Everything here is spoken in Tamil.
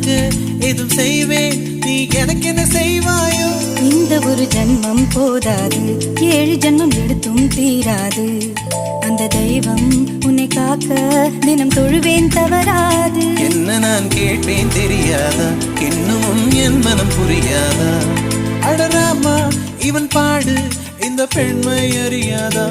உனக்கு எதுவும் செய்வேன், நீ எனக்கு என்ன செய்வாயோ? இந்த ஒரு ஜன்மம் போதாது, 7 ஜன்மம் எடுத்தும் தீராது. அந்த தெய்வம் உன்னை காக்க தினம் தொழுவேன், தவறாது. என்ன நான் கேட்பேன் தெரியாதா, இன்னமும் என் மனம் புரியாதா? அடராமா இவன் பாடு இந்த பெண்மை அறியாதா?